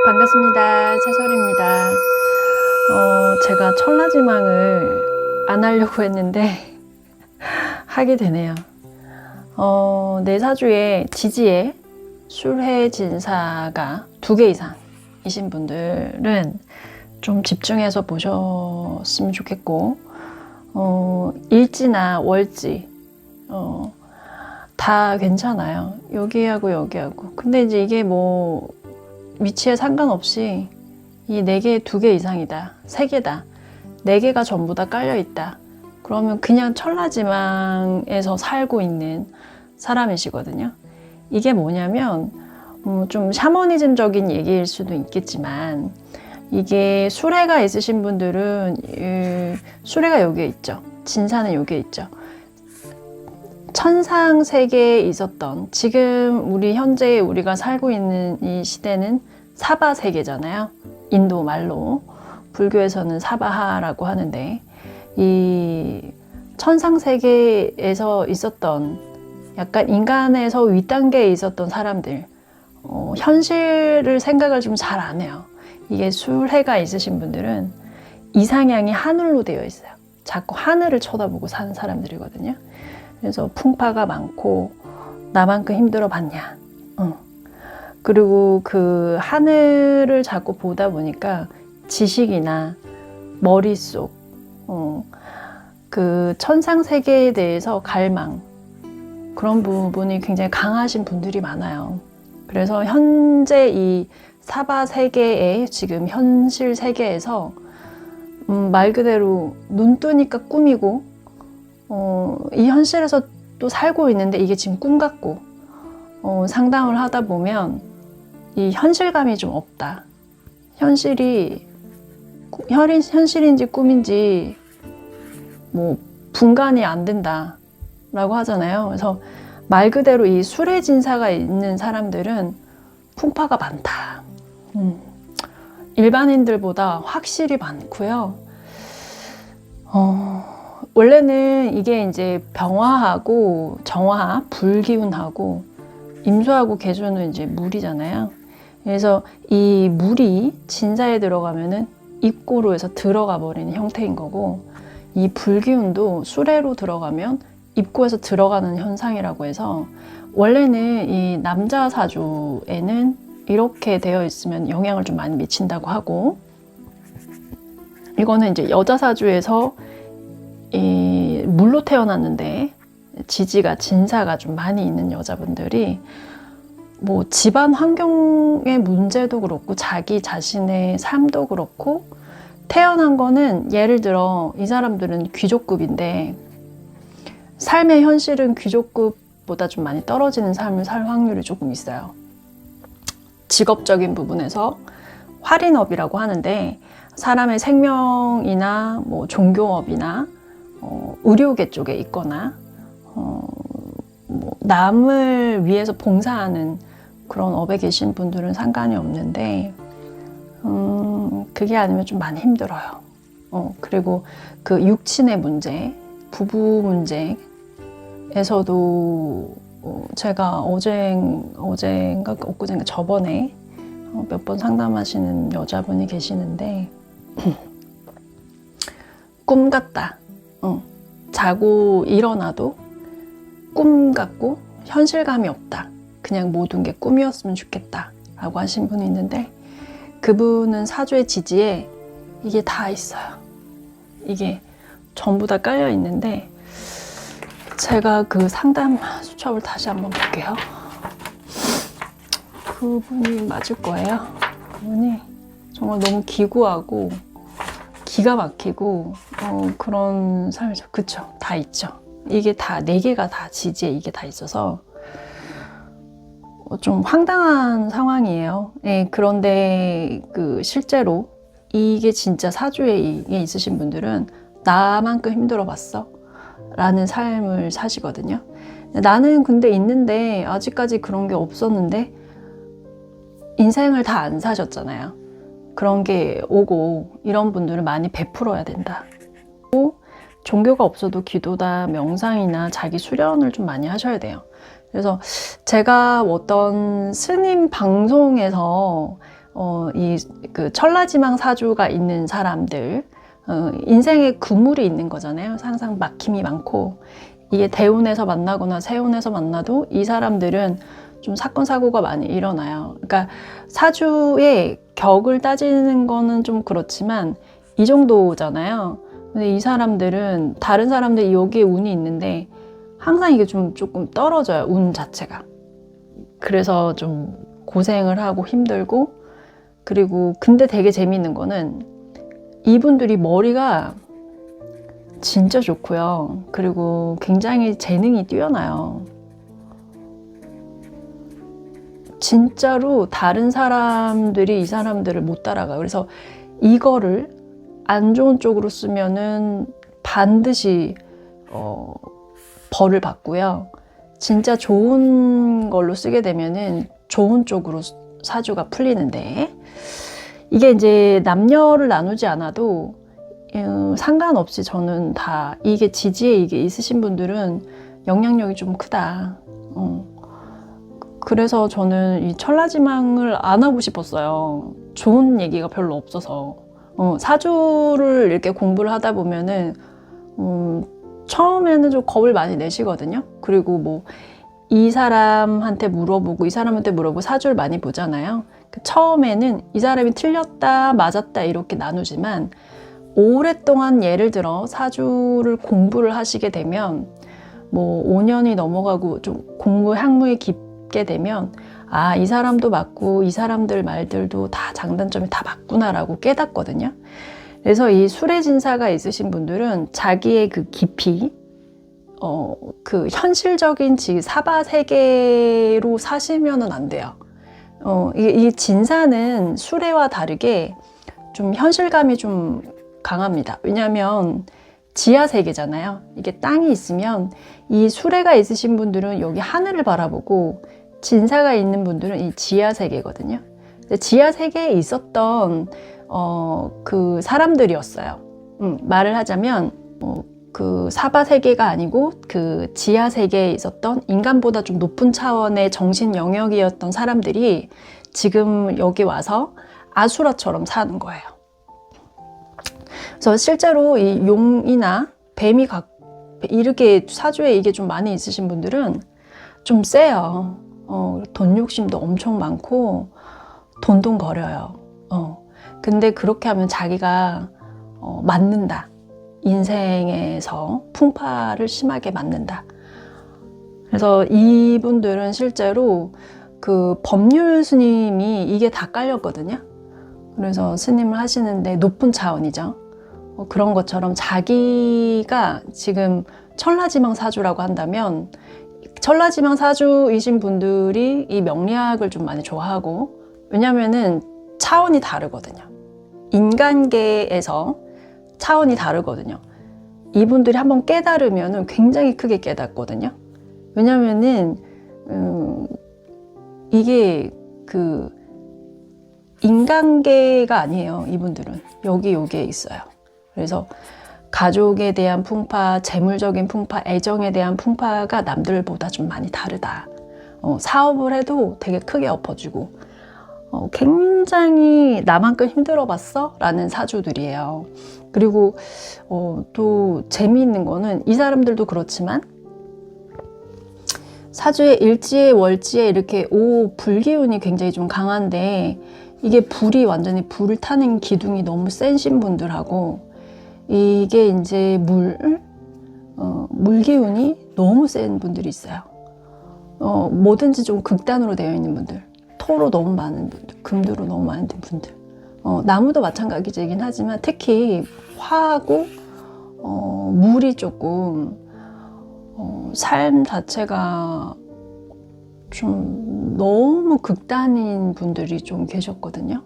반갑습니다. 채솔입니다. 제가 천라지망을 안 하려고 했는데 하게 되네요. 내 사주에 지지에 술해진사가 2개 이상이신 분들은 좀 집중해서 보셨으면 좋겠고, 일지나 월지 다 괜찮아요. 여기하고 여기하고. 근데 이제 이게 뭐 위치에 상관없이 이 4개, 2개 이상이다, 3개다, 4개가 전부 다 깔려 있다, 그러면 그냥 천라지망에서 살고 있는 사람이시거든요. 이게 뭐냐면 좀 샤머니즘적인 얘기일 수도 있겠지만, 이게 수레가 있으신 분들은 수레가 여기에 있죠. 진사는 여기에 있죠. 천상 세계에 있었던, 지금 우리 현재 우리가 살고 있는 이 시대는 사바 세계잖아요. 인도 말로 불교에서는 사바하라고 하는데, 이 천상 세계에서 있었던, 약간 인간에서 윗단계에 있었던 사람들, 현실을 생각을 좀 잘 안 해요. 이게 술해가 있으신 분들은 이상향이 하늘로 되어 있어요. 자꾸 하늘을 쳐다보고 사는 사람들이거든요. 그래서 풍파가 많고, 나만큼 힘들어 봤냐, 그리고 그 하늘을 자꾸 보다 보니까 지식이나 머릿속, 그 천상 세계에 대해서 갈망, 그런 부분이 굉장히 강하신 분들이 많아요. 그래서 현재 이 사바 세계의 지금 현실 세계에서 말 그대로 눈 뜨니까 꿈이고, 이 현실에서 또 살고 있는데 이게 지금 꿈 같고, 상담을 하다 보면 이 현실감이 좀 없다. 현실이 현실인지 꿈인지 뭐 분간이 안 된다 라고 하잖아요. 그래서 말 그대로 이 술해진사가 있는 사람들은 풍파가 많다. 일반인들보다 확실히 많고요. 원래는 이게 이제 병화하고 정화, 불기운하고 임수하고 계수는 이제 물이잖아요. 그래서 이 물이 진사에 들어가면은 입고로 해서 들어가 버리는 형태인 거고, 이 불기운도 수레로 들어가면 입고에서 들어가는 현상이라고 해서, 원래는 이 남자 사주에는 이렇게 되어 있으면 영향을 좀 많이 미친다고 하고, 이거는 이제 여자 사주에서 이 물로 태어났는데 지지가 진사가 좀 많이 있는 여자분들이 뭐 집안 환경의 문제도 그렇고, 자기 자신의 삶도 그렇고, 태어난 거는 예를 들어 이 사람들은 귀족급인데 삶의 현실은 귀족급보다 좀 많이 떨어지는 삶을 살 확률이 조금 있어요. 직업적인 부분에서 활인업이라고 하는데, 사람의 생명이나 뭐 종교업이나 의료계 쪽에 있거나 뭐 남을 위해서 봉사하는 그런 업에 계신 분들은 상관이 없는데, 그게 아니면 좀 많이 힘들어요. 그리고 그 육친의 문제, 부부 문제에서도 제가 어젠가 엊그젠가 저번에 몇 번 상담하시는 여자분이 계시는데, 꿈 같다. 자고 일어나도 꿈 같고 현실감이 없다. 그냥 모든 게 꿈이었으면 좋겠다 라고 하신 분이 있는데, 그분은 사주의 지지에 이게 다 있어요. 이게 전부 다 깔려 있는데, 제가 그 상담 수첩을 다시 한번 볼게요. 그분이 맞을 거예요. 그분이 정말 너무 기구하고 기가 막히고 그런 삶이죠. 그쵸? 다 있죠. 이게 다 4개가 다 지지에 이게 다 있어서 좀 황당한 상황이에요. 네, 그런데 그 실제로 이게 진짜 사주에 이게 있으신 분들은 나만큼 힘들어 봤어? 라는 삶을 사시거든요. 나는 근데 있는데 아직까지 그런 게 없었는데, 인생을 다 안 사셨잖아요. 그런 게 오고, 이런 분들은 많이 베풀어야 된다. 종교가 없어도 기도다, 명상이나 자기 수련을 좀 많이 하셔야 돼요. 그래서 제가 어떤 스님 방송에서 이 그 천라지망 사주가 있는 사람들, 인생에 그물이 있는 거잖아요. 항상 막힘이 많고, 이게 대운에서 만나거나 세운에서 만나도 이 사람들은 좀 사건 사고가 많이 일어나요. 그러니까 사주의 격을 따지는 거는 좀 그렇지만 이 정도잖아요. 근데 이 사람들은 다른 사람들이 여기에 운이 있는데 항상 이게 좀 조금 떨어져요, 운 자체가. 그래서 좀 고생을 하고 힘들고, 그리고 근데 되게 재미있는 거는 이분들이 머리가 진짜 좋고요. 그리고 굉장히 재능이 뛰어나요. 진짜로 다른 사람들이 이 사람들을 못 따라가요. 그래서 이거를 안 좋은 쪽으로 쓰면은 반드시 벌을 받고요. 진짜 좋은 걸로 쓰게 되면은 좋은 쪽으로 사주가 풀리는데, 이게 이제 남녀를 나누지 않아도 상관없이 저는 다 이게 지지에 이게 있으신 분들은 영향력이 좀 크다. 그래서 저는 이 천라지망을 안 하고 싶었어요. 좋은 얘기가 별로 없어서. 사주를 이렇게 공부를 하다 보면은 처음에는 좀 겁을 많이 내시거든요. 그리고 뭐 이 사람한테 물어보고 이 사람한테 물어보고 사주를 많이 보잖아요. 처음에는 이 사람이 틀렸다 맞았다 이렇게 나누지만, 오랫동안 예를 들어 사주를 공부를 하시게 되면 뭐 5년이 넘어가고 좀 공부 학문이 깊게 되면, 아, 이 사람도 맞고 이 사람들 말들도 다 장단점이 다 맞구나라고 깨닫거든요. 그래서 이 수레진사가 있으신 분들은 자기의 그 깊이, 그 현실적인 사바세계로 사시면은 안 돼요. 이 진사는 수레와 다르게 좀 현실감이 좀 강합니다. 왜냐하면 지하세계잖아요. 이게 땅이 있으면, 이 수레가 있으신 분들은 여기 하늘을 바라보고 진사가 있는 분들은 이 지하세계거든요. 지하세계에 있었던 그 사람들이었어요. 말을 하자면 그 사바세계가 아니고 그 지하세계에 있었던 인간보다 좀 높은 차원의 정신 영역이었던 사람들이 지금 여기 와서 아수라처럼 사는 거예요. 그래서 실제로 이 용이나 뱀이 이렇게 사주에 이게 좀 많이 있으신 분들은 좀 세요. 돈 욕심도 엄청 많고 돈돈거려요. 근데 그렇게 하면 자기가 맞는다. 인생에서 풍파를 심하게 맞는다. 그래서 이분들은 실제로 그 법률 스님이 이게 다 깔렸거든요. 그래서 스님을 하시는데 높은 차원이죠. 그런 것처럼 자기가 지금 천라지망 사주라고 한다면, 천라지망 사주이신 분들이 이 명리학을 좀 많이 좋아하고, 왜냐면은 차원이 다르거든요. 인간계에서 차원이 다르거든요. 이분들이 한번 깨달으면 굉장히 크게 깨닫거든요. 왜냐면은 이게 그 인간계가 아니에요. 이분들은 여기에 있어요. 그래서 가족에 대한 풍파, 재물적인 풍파, 애정에 대한 풍파가 남들보다 좀 많이 다르다. 사업을 해도 되게 크게 엎어지고, 굉장히 나만큼 힘들어봤어? 라는 사주들이에요. 그리고 또 재미있는 거는, 이 사람들도 그렇지만 사주에 일지에 월지에 이렇게 불기운이 굉장히 좀 강한데, 이게 불이 완전히 불을 타는 기둥이 너무 센신 분들하고, 이게 이제 물기운이 너무 센 분들이 있어요. 뭐든지 좀 극단으로 되어 있는 분들, 토로 너무 많은 분들, 금두로 너무 많은 분들, 나무도 마찬가지이긴 하지만 특히 화하고 물이 조금 삶 자체가 좀 너무 극단인 분들이 좀 계셨거든요.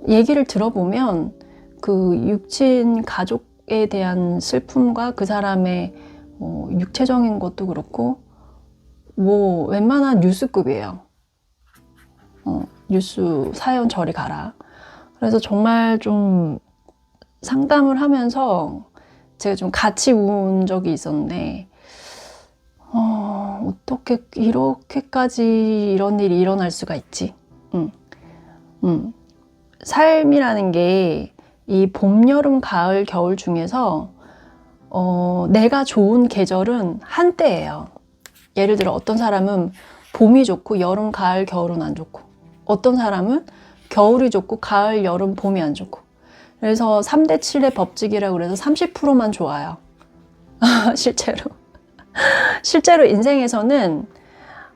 얘기를 들어보면 그 육친 가족에 대한 슬픔과 그 사람의 육체적인 것도 그렇고 뭐 웬만한 뉴스급이에요. 뉴스 사연 저리 가라. 그래서 정말 좀 상담을 하면서 제가 좀 같이 운 적이 있었는데, 어떻게 이렇게까지 이런 일이 일어날 수가 있지? 삶이라는 게 이 봄, 여름, 가을, 겨울 중에서 내가 좋은 계절은 한때예요. 예를 들어 어떤 사람은 봄이 좋고 여름, 가을, 겨울은 안 좋고, 어떤 사람은 겨울이 좋고 가을, 여름, 봄이 안 좋고. 그래서 3대 7의 법칙이라고 그래서 30%만 좋아요. 실제로 인생에서는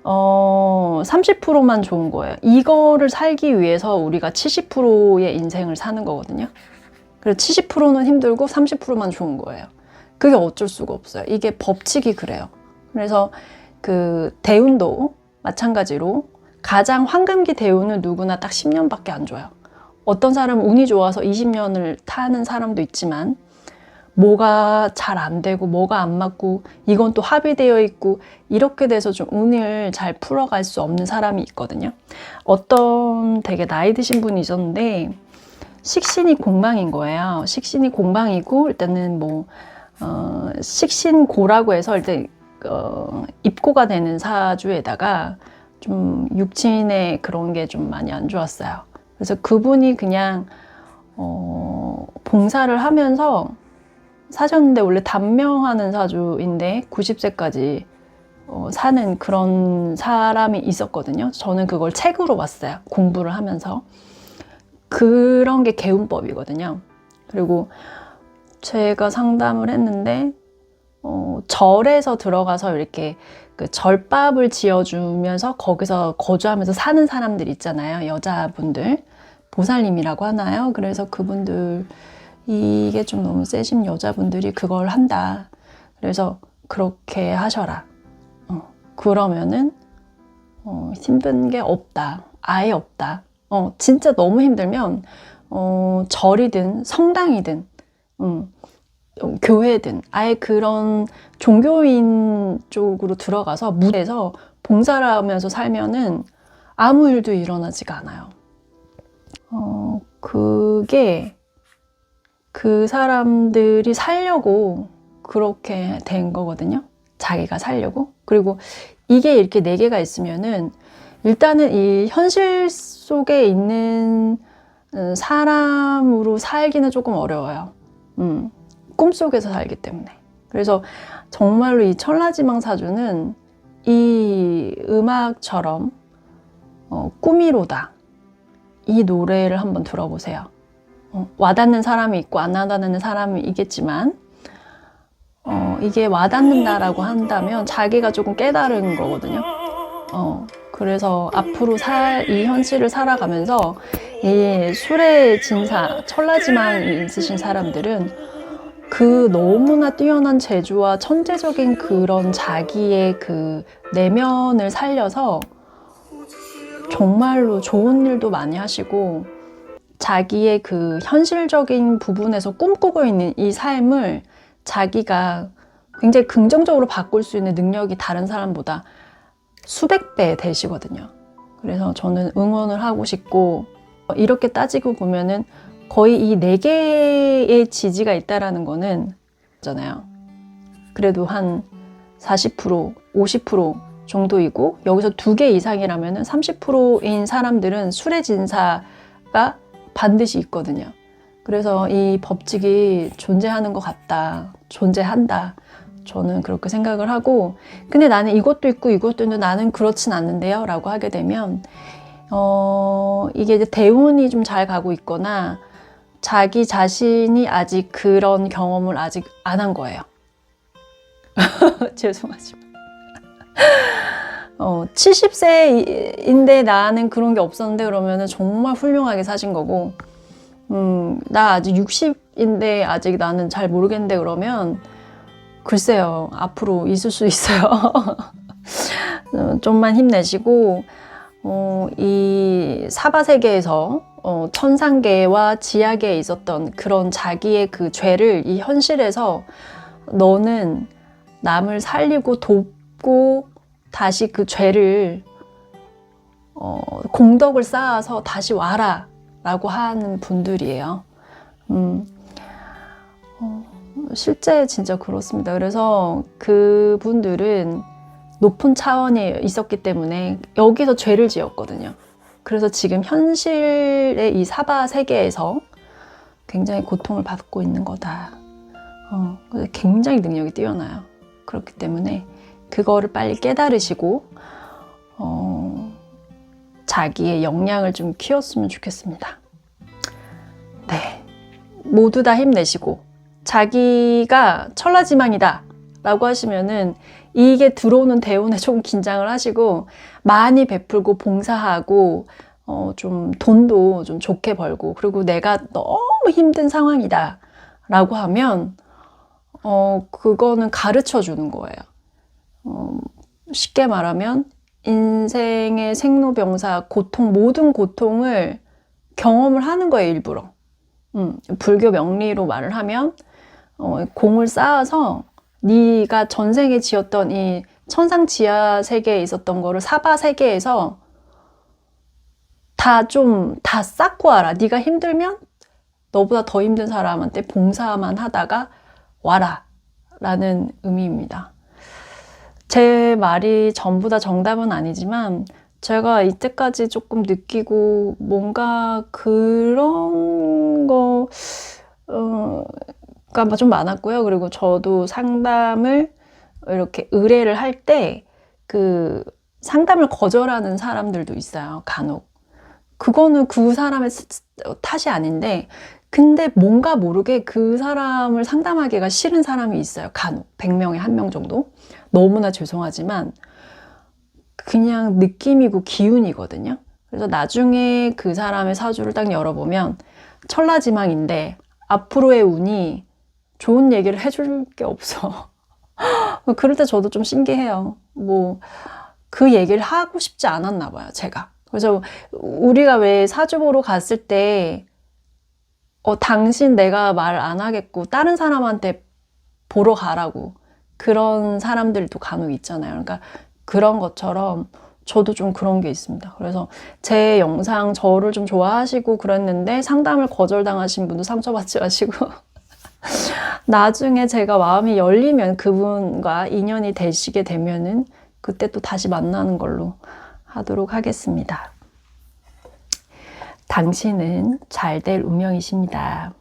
30%만 좋은 거예요. 이거를 살기 위해서 우리가 70%의 인생을 사는 거거든요. 그래서 70%는 힘들고 30%만 좋은 거예요. 그게 어쩔 수가 없어요. 이게 법칙이 그래요. 그래서 그 대운도 마찬가지로 가장 황금기 대운은 누구나 딱 10년밖에 안 줘요. 어떤 사람은 운이 좋아서 20년을 타는 사람도 있지만, 뭐가 잘 안 되고 뭐가 안 맞고 이건 또 합의되어 있고 이렇게 돼서 좀 운을 잘 풀어갈 수 없는 사람이 있거든요. 어떤 되게 나이 드신 분이 있었는데 식신이 공방인 거예요. 식신이 공방이고 일단은 뭐 식신고라고 해서 일단 입고가 되는 사주에다가 좀 육친의 그런 게 좀 많이 안 좋았어요. 그래서 그분이 그냥 봉사를 하면서 사셨는데, 원래 단명하는 사주인데 90세까지 사는 그런 사람이 있었거든요. 저는 그걸 책으로 봤어요. 공부를 하면서. 그런 게 개운법이거든요. 그리고 제가 상담을 했는데 절에서 들어가서 이렇게 그 절밥을 지어주면서 거기서 거주하면서 사는 사람들 있잖아요. 여자분들. 보살님이라고 하나요? 그래서 그분들, 이게 좀 너무 세신 여자분들이 그걸 한다. 그래서 그렇게 하셔라. 그러면은 힘든 게 없다. 아예 없다. 진짜 너무 힘들면 절이든 성당이든 교회든 아예 그런 종교인 쪽으로 들어가서 무대에서 봉사를 하면서 살면은 아무 일도 일어나지가 않아요. 그게 그 사람들이 살려고 그렇게 된 거거든요. 자기가 살려고. 그리고 이게 이렇게 4개가 있으면은 일단은 이 현실 속에 있는 사람으로 살기는 조금 어려워요. 꿈속에서 살기 때문에. 그래서 정말로 이 천라지망 사주는 이 음악처럼 꿈이로다. 이 노래를 한번 들어보세요. 와닿는 사람이 있고 안 와닿는 사람이 있겠지만 이게 와닿는다라고 한다면 자기가 조금 깨달은 거거든요. 그래서 앞으로 이 현실을 살아가면서 이 술의 진사, 천라지망이 있으신 사람들은 그 너무나 뛰어난 재주와 천재적인 그런 자기의 그 내면을 살려서 정말로 좋은 일도 많이 하시고, 자기의 그 현실적인 부분에서 꿈꾸고 있는 이 삶을 자기가 굉장히 긍정적으로 바꿀 수 있는 능력이 다른 사람보다 수백 배 되시거든요. 그래서 저는 응원을 하고 싶고, 이렇게 따지고 보면은 거의 이 4개의 지지가 있다라는 거는 잖아요. 그래도 한 40%, 50% 정도이고, 여기서 2개 이상이라면은 30%인 사람들은 술의 진사가 반드시 있거든요. 그래서 이 법칙이 존재하는 것 같다, 존재한다, 저는 그렇게 생각을 하고, 근데 나는 이것도 있고 이것도 있는데 나는 그렇진 않는데요 라고 하게 되면 이게 이제 대운이 좀 잘 가고 있거나 자기 자신이 아직 그런 경험을 아직 안 한 거예요. 죄송하지만 70세인데 나는 그런 게 없었는데 그러면은 정말 훌륭하게 사신 거고, 나 아직 60인데 아직 나는 잘 모르겠는데 그러면 글쎄요, 앞으로 있을 수 있어요. 좀만 힘내시고, 이 사바세계에서 천상계와 지하계에 있었던 그런 자기의 그 죄를 이 현실에서 너는 남을 살리고 돕고 다시 그 죄를 공덕을 쌓아서 다시 와라 라고 하는 분들이에요. 실제 진짜 그렇습니다. 그래서 그분들은 높은 차원에 있었기 때문에 여기서 죄를 지었거든요. 그래서 지금 현실의 이 사바 세계에서 굉장히 고통을 받고 있는 거다. 그래서 굉장히 능력이 뛰어나요. 그렇기 때문에 그거를 빨리 깨달으시고 자기의 역량을 좀 키웠으면 좋겠습니다. 네, 모두 다 힘내시고 자기가 천라지망이다 라고 하시면은 이게 들어오는 대운에 조금 긴장을 하시고 많이 베풀고 봉사하고 좀 돈도 좀 좋게 벌고, 그리고 내가 너무 힘든 상황이다 라고 하면 그거는 가르쳐 주는 거예요. 쉽게 말하면 인생의 생로병사 고통, 모든 고통을 경험을 하는 거예요, 일부러. 불교 명리로 말을 하면 공을 쌓아서 네가 전생에 지었던 이 천상지하 세계에 있었던 거를 사바 세계에서 다 쌓고 와라. 네가 힘들면 너보다 더 힘든 사람한테 봉사만 하다가 와라 라는 의미입니다. 제 말이 전부 다 정답은 아니지만 제가 이때까지 조금 느끼고 뭔가 그런 거가 좀 많았고요. 그리고 저도 상담을 이렇게 의뢰를 할 때 그 상담을 거절하는 사람들도 있어요, 간혹. 그거는 그 사람의 탓이 아닌데, 근데 뭔가 모르게 그 사람을 상담하기가 싫은 사람이 있어요, 간혹. 100명에 1명 정도. 너무나 죄송하지만 그냥 느낌이고 기운이거든요. 그래서 나중에 그 사람의 사주를 딱 열어보면 천라지망인데 앞으로의 운이 좋은 얘기를 해줄 게 없어. 그럴 때 저도 좀 신기해요. 뭐 그 얘기를 하고 싶지 않았나 봐요, 제가. 그래서 우리가 왜 사주 보러 갔을 때 당신 내가 말 안 하겠고 다른 사람한테 보러 가라고, 그런 사람들도 간혹 있잖아요. 그러니까 그런 것처럼 저도 좀 그런 게 있습니다. 그래서 제 영상 저를 좀 좋아하시고 그랬는데 상담을 거절당하신 분도 상처받지 마시고 나중에 제가 마음이 열리면 그분과 인연이 되시게 되면은 그때 또 다시 만나는 걸로 하도록 하겠습니다. 당신은 잘 될 운명이십니다.